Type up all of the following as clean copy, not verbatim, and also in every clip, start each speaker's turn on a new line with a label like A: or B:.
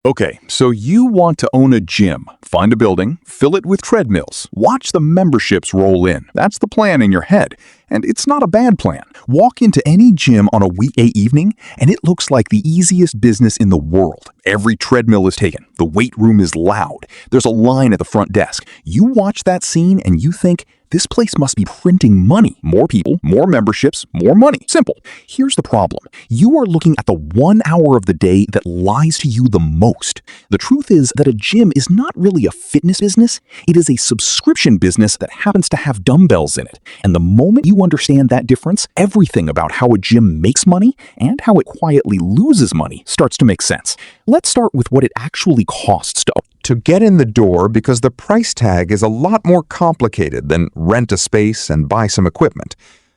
A: Okay, so you want to own a gym. Find a building, fill it with treadmills, watch the memberships roll in. That's the plan in your head. And it's not a bad plan. Walk into any gym on a weekday evening, and it looks like the easiest business in the world. Every treadmill is taken. The weight room is loud. There's a line at the front desk. You watch that scene and you think, this place must be printing money. More people, more memberships, more money. Simple. Here's the problem. You are looking at the 1 hour of the day that lies to you the most. The truth is that a gym is not really a fitness business. It is a subscription business that happens to have dumbbells in it. And the moment you understand that difference, everything about how a gym makes money and how it quietly loses money starts to make sense. Let's start with what it actually costs
B: to get in the door, because the price tag is a lot more complicated than rent a space and buy some equipment.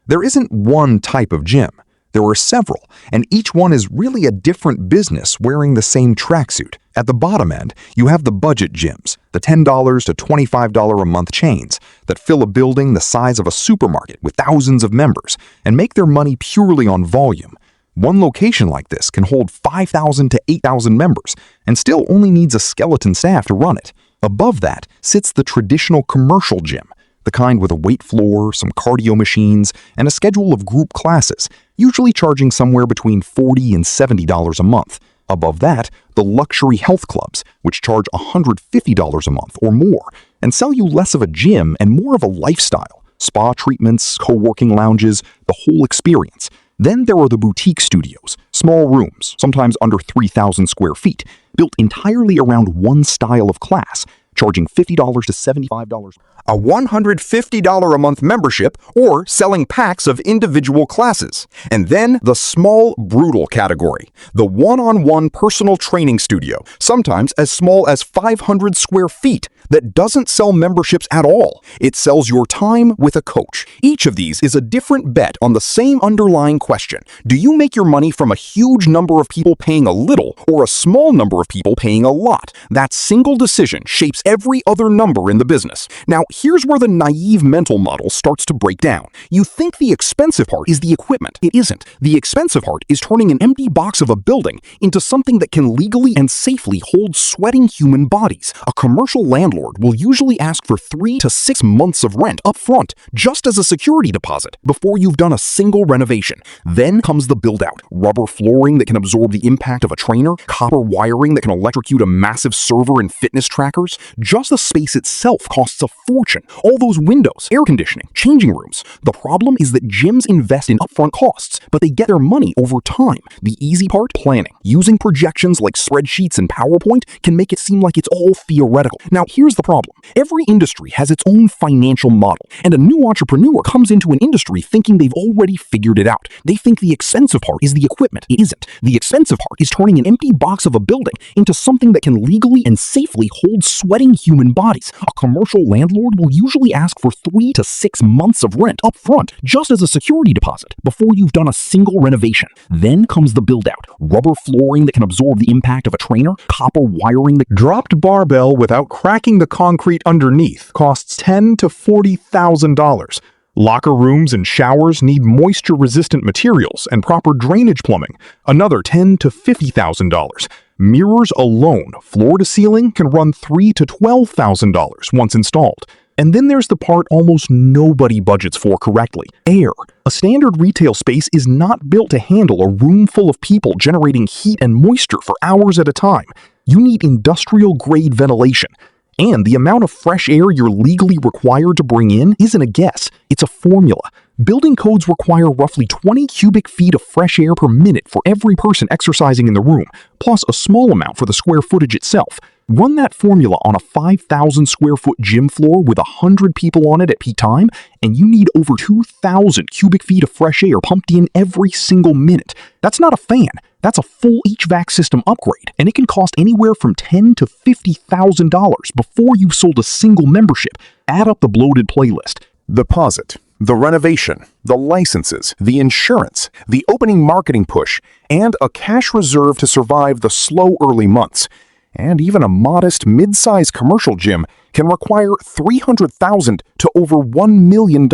B: There isn't one type of gym. There are several, and each one is really a different business wearing the same tracksuit. At the bottom end, you have the budget gyms, the $10 to $25 a month chains that fill a building the size of a supermarket with thousands of members and make their money purely on volume. One location like this can hold 5,000 to 8,000 members and still only needs a skeleton staff to run it. Above that sits the traditional commercial gym, the kind with a weight floor, some cardio machines, and a schedule of group classes, usually charging somewhere between $40 and $70 a month. Above that, the luxury health clubs, which charge $150 a month or more, and sell you less of a gym and more of a lifestyle. Spa treatments, co-working lounges, the whole experience. Then there are the boutique studios, small rooms, sometimes under 3,000 square feet, built entirely around one style of class, charging $50 to $75. A $150 a month membership, or selling packs of individual classes. And then the small, brutal category, the one-on-one personal training studio, sometimes as small as 500 square feet, that doesn't sell memberships at all. It sells your time with a coach. Each of these is a different bet on the same underlying question. Do you make your money from a huge number of people paying a little or a small number of people paying a lot? That single decision shapes every other number in the business. Now, here's where the naive mental model starts to break down. You think the expensive part is the equipment. It isn't. The expensive part is turning an empty box of a building into something that can legally and safely hold sweating human bodies. A commercial landlord will usually ask for 3 to 6 months of rent up front, just as a security deposit, before you've done a single renovation. Then comes the build-out. Rubber flooring that can absorb the impact of a trainer, copper wiring that can electrocute a massive server and fitness trackers. Just the space itself costs a fortune. All those windows, air conditioning, changing rooms. The problem is that gyms invest in upfront costs, but they get their money over time. The easy part? Planning. Using projections like spreadsheets and PowerPoint can make it seem like it's all theoretical. Now, here's the problem. Every industry has its own financial model, and a new entrepreneur comes into an industry thinking they've already figured it out. They think the expensive part is the equipment. It isn't. The expensive part is turning an empty box of a building into something that can legally and safely hold sweating human bodies. A commercial landlord will usually ask for 3 to 6 months of rent up front, just as a security deposit, before you've done a single renovation. Then comes the build-out. Rubber flooring that can absorb the impact of a trainer, copper wiring that dropped barbell without cracking the concrete underneath costs $10,000 to $40,000. Locker rooms and showers need moisture-resistant materials and proper drainage plumbing, another $10,000 to $50,000. Mirrors alone, floor to ceiling, can run $3,000 to $12,000 once installed. And then there's the part almost nobody budgets for correctly: air. A standard retail space is not built to handle a room full of people generating heat and moisture for hours at a time. You need industrial-grade ventilation. And the amount of fresh air you're legally required to bring in isn't a guess, it's a formula. Building codes require roughly 20 cubic feet of fresh air per minute for every person exercising in the room, plus a small amount for the square footage itself. Run that formula on a 5,000 square foot gym floor with 100 people on it at peak time, and you need over 2,000 cubic feet of fresh air pumped in every single minute. That's not a fan. That's a full HVAC system upgrade, and it can cost anywhere from $10,000 to $50,000 before you've sold a single membership. Add up the bloated playlist.
A: The deposit, the renovation, the licenses, the insurance, the opening marketing push, and a cash reserve to survive the slow early months. And even a modest mid-size commercial gym can require $300,000 to over $1 million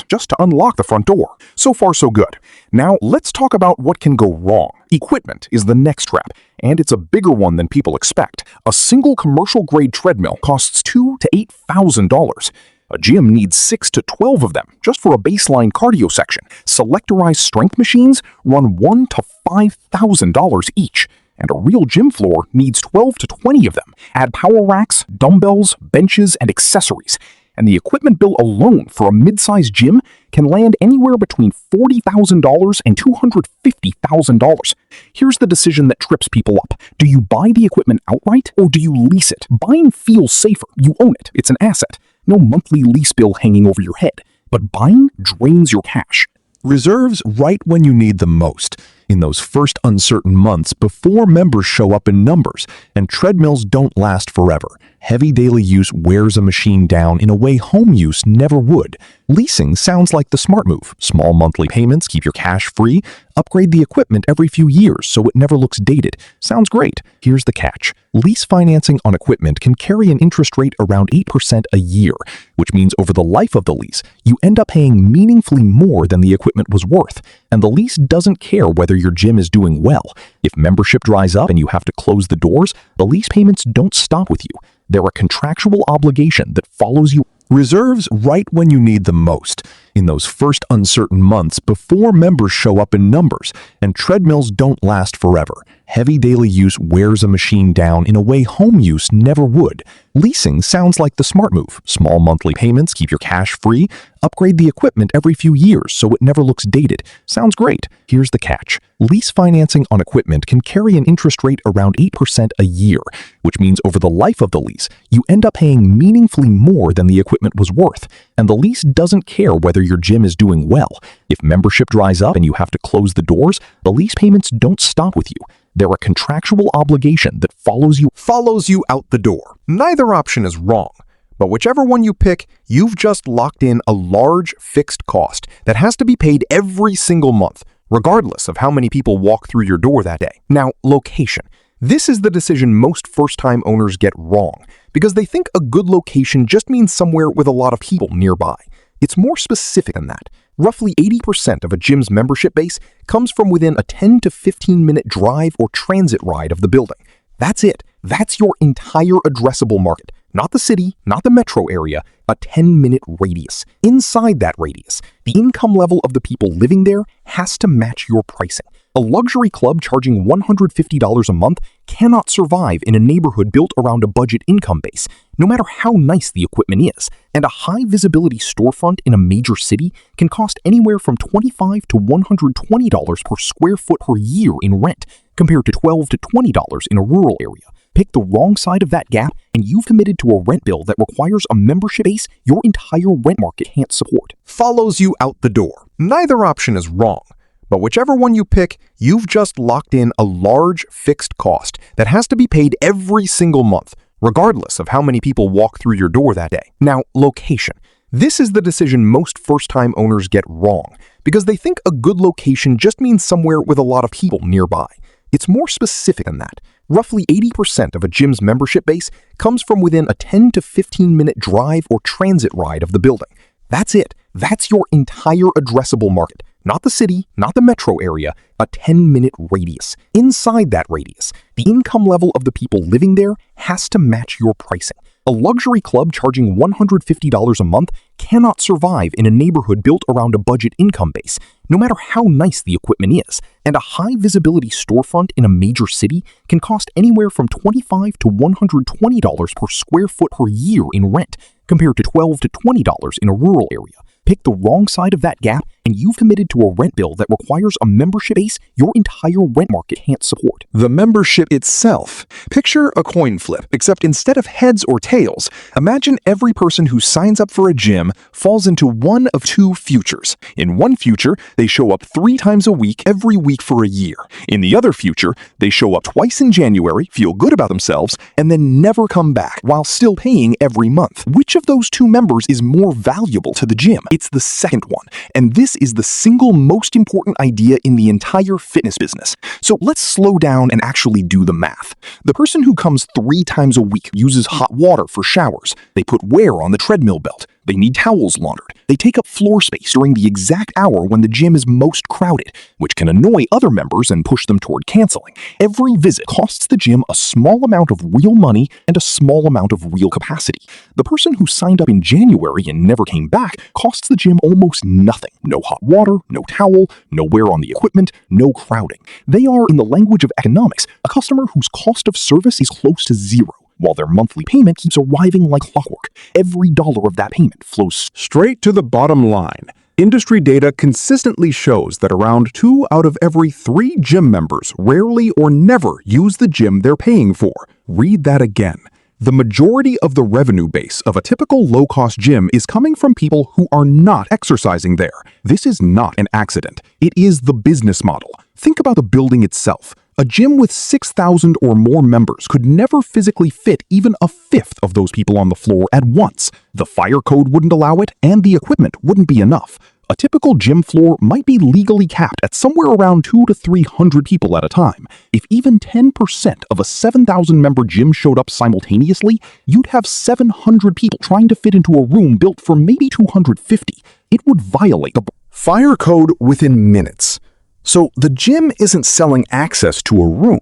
A: just to unlock the front door. So far, so good. Now, let's talk about what can go wrong. Equipment is the next trap, and it's a bigger one than people expect. A single commercial-grade treadmill costs $2,000 to $8,000. A gym needs 6 to 12 of them just for a baseline cardio section. Selectorized strength machines run $1,000 to $5,000 each, and a real gym floor needs 12 to 20 of them. Add power racks, dumbbells, benches, and accessories, and the equipment bill alone for a mid-sized gym can land anywhere between $40,000 and $250,000. Here's the decision that trips people up. Do you buy the equipment outright, or do you lease it? Buying feels safer. You own it. It's an asset. No monthly lease bill hanging over your head. But buying drains your cash.
B: Reserves right when you need them most, in those first uncertain months before members show up in numbers, and treadmills don't last forever. Heavy daily use wears a machine down in a way home use never would. Leasing sounds like the smart move. Small monthly payments keep your cash free. Upgrade the equipment every few years so it never looks dated. Sounds great. Here's the catch. Lease financing on equipment can carry an interest rate around 8% a year, which means over the life of the lease, you end up paying meaningfully more than the equipment was worth. And the lease doesn't care whether your gym is doing well. If membership dries up and you have to close the doors, the lease payments don't stop with you. They're a contractual obligation that follows you. Reserves right when you need them most, in those first uncertain months before members show up in numbers, and treadmills don't last forever. Heavy daily use wears a machine down in a way home use never would. Leasing sounds like the smart move. Small monthly payments keep your cash free. Upgrade the equipment every few years so it never looks dated. Sounds great. Here's the catch. Lease financing on equipment can carry an interest rate around 8% a year, which means over the life of the lease, you end up paying meaningfully more than the equipment was worth. And the lease doesn't care whether your gym is doing well. If membership dries up and you have to close the doors, the lease payments don't stop with you. They're a contractual obligation that follows you out the door. Neither option is wrong, but whichever one you pick, you've just locked in a large fixed cost that has to be paid every single month, regardless of how many people walk through your door that day. Now, location. This is the decision most first-time owners get wrong, because they think a good location just means somewhere with a lot of people nearby. It's more specific than that. Roughly 80% of a gym's membership base comes from within a 10 to 15-minute drive or transit ride of the building. That's it. That's your entire addressable market. Not the city, not the metro area, a 10-minute radius. Inside that radius, the income level of the people living there has to match your pricing. A luxury club charging $150 a month cannot survive in a neighborhood built around a budget income base, no matter how nice the equipment is. And a high-visibility storefront in a major city can cost anywhere from $25 to $120 per square foot per year in rent, compared to $12 to $20 in a rural area. Pick the wrong side of that gap, and you've committed to a rent bill that requires a membership base your entire rent market can't support. Follows you out the door. Neither option is wrong, but whichever one you pick, you've just locked in a large fixed cost that has to be paid every single month, regardless of how many people walk through your door that day. Now, location. This is the decision most first-time owners get wrong, because they think a good location just means somewhere with a lot of people nearby. It's more specific than that. Roughly 80% of a gym's membership base comes from within a 10 to 15-minute drive or transit ride of the building. That's it. That's your entire addressable market. Not the city, not the metro area, a 10-minute radius. Inside that radius, the income level of the people living there has to match your pricing. A luxury club charging $150 a month cannot survive in a neighborhood built around a budget income base, no matter how nice the equipment is. And a high-visibility storefront in a major city can cost anywhere from $25 to $120 per square foot per year in rent, compared to $12 to $20 in a rural area. Pick the wrong side of that gap, and you've committed to a rent bill that requires a membership base your entire rent market can't support. The membership itself. Picture a coin flip, except instead of heads or tails, imagine every person who signs up for a gym falls into one of two futures. In one future, they show up 3 times a week, every week for a year. In the other future, they show up twice in January, feel good about themselves, and then never come back while still paying every month. Which of those two members is more valuable to the gym? It's the second one, and this
C: is the single most important idea in the entire fitness business. So let's slow down and actually do the math. The person who comes 3 times a week uses hot water for showers. They put wear on the treadmill belt. They need towels laundered. They take up floor space during the exact hour when the gym is most crowded, which can annoy other members and push them toward canceling. Every visit costs the gym a small amount of real money and a small amount of real capacity. The person who signed up in January and never came back costs the gym almost nothing. No hot water, no towel, no wear on the equipment, no crowding. They are, in the language of economics, a customer whose cost of service is close to zero, while their monthly payment keeps arriving like clockwork. Every dollar of that payment flows
D: straight to the bottom line. Industry data consistently shows that around 2 out of every 3 gym members rarely or never use the gym they're paying for. Read that again. The majority of the revenue base of a typical low-cost gym is coming from people who are not exercising there. This is not an accident. It is the business model. Think about the building itself. A gym with 6,000 or more members could never physically fit even a fifth of those people on the floor at once. The fire code wouldn't allow it, and the equipment wouldn't be enough. A typical gym floor might be legally capped at somewhere around 200 to 300 people at a time. If even 10% of a 7,000-member gym showed up simultaneously, you'd have 700 people trying to fit into a room built for maybe 250. It would violate the
C: fire code within minutes. So the gym isn't selling access to a room.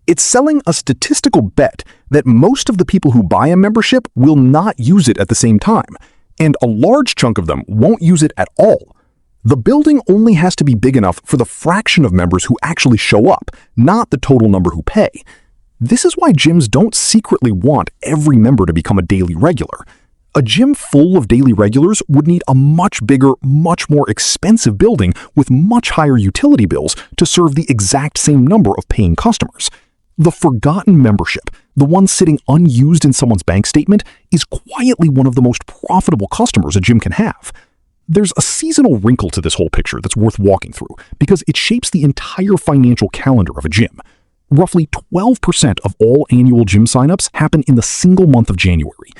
C: It's selling a statistical bet that most of the people who buy a membership will not use it at the same time, and a large chunk of them won't use it at all. The building only has to be big enough for the fraction of members who actually show up, not the total number who pay. This is why gyms don't secretly want every member to become a daily regular. A gym full of daily regulars would need a much bigger, much more expensive building with much higher utility bills to serve the exact same number of paying customers. The forgotten membership, the one sitting unused in someone's bank statement, is quietly one of the most profitable customers a gym can have. There's a seasonal wrinkle to this whole picture that's worth walking through because it shapes the entire financial calendar of a gym. Roughly 12% of all annual gym signups happen in the single month of January.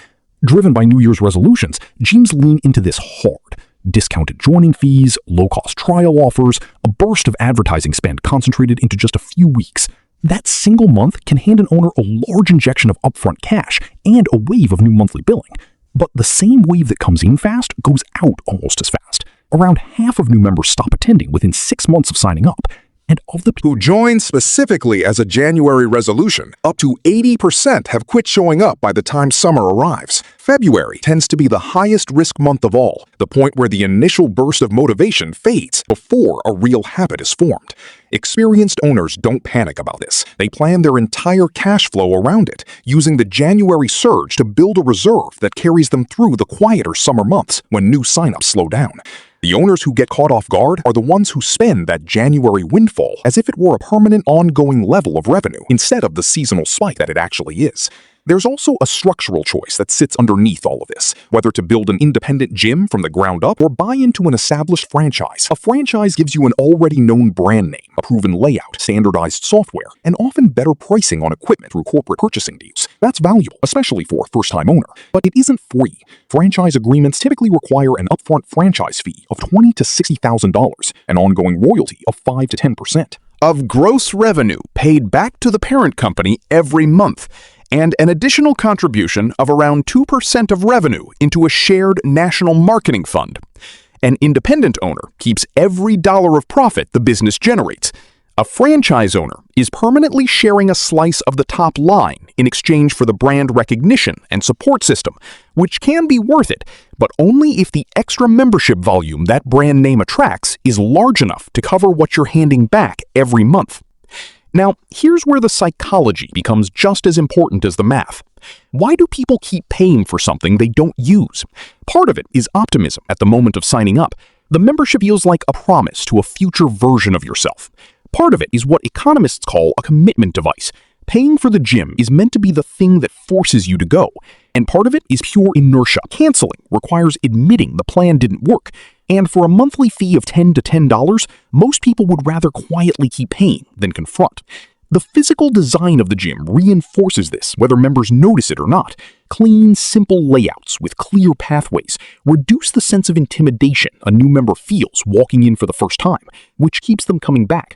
C: Driven by New Year's resolutions, gyms lean into this hard. Discounted joining fees, low-cost trial offers, a burst of advertising spend concentrated into just a few weeks. That single month can hand an owner a large injection of upfront cash and a wave of new monthly billing. But the same wave that comes in fast goes out almost as fast. Around half of new members stop attending within 6 months of signing up. And of the
E: who joined specifically as a January resolution, up to 80% have quit showing up by the time summer arrives. February tends to be the highest risk month of all, the point where the initial burst of motivation fades before a real habit is formed. Experienced owners don't panic about this. They plan their entire cash flow around it, using the January surge to build a reserve that carries them through the quieter summer months when new signups slow down. The owners who get caught off guard are the ones who spend that January windfall as if it were a permanent, ongoing level of revenue instead of the seasonal spike that it actually is. There's also a structural choice that sits underneath all of this, whether to build an independent gym from the ground up or buy into an established franchise. A franchise gives you an already known brand name, a proven layout, standardized software, and often better pricing on equipment through corporate purchasing deals. That's valuable, especially for a first-time owner. But it isn't free. Franchise agreements typically require an upfront franchise fee of $20,000 to $60,000, an ongoing royalty of 5 to 10%
F: of gross revenue paid back to the parent company every month, and an additional contribution of around 2% of revenue into a shared national marketing fund. An independent owner keeps every dollar of profit the business generates. A franchise owner is permanently sharing a slice of the top line in exchange for the brand recognition and support system, which can be worth it, but only if the extra membership volume that brand name attracts is large enough to cover what you're handing back every month. Now, here's where the psychology becomes just as important as the math. Why do people keep paying for something they don't use? Part of it is optimism at the moment of signing up. The membership feels like a promise to a future version of yourself. Part of it is what economists call a commitment device. Paying for the gym is meant to be the thing that forces you to go. And part of it is pure inertia. Canceling requires admitting the plan didn't work. And for a monthly fee of $10 to $10, most people would rather quietly keep paying than confront. The physical design of the gym reinforces this, whether members notice it or not. Clean, simple layouts with clear pathways reduce the sense of intimidation a new member feels walking in for the first time, which keeps them coming back.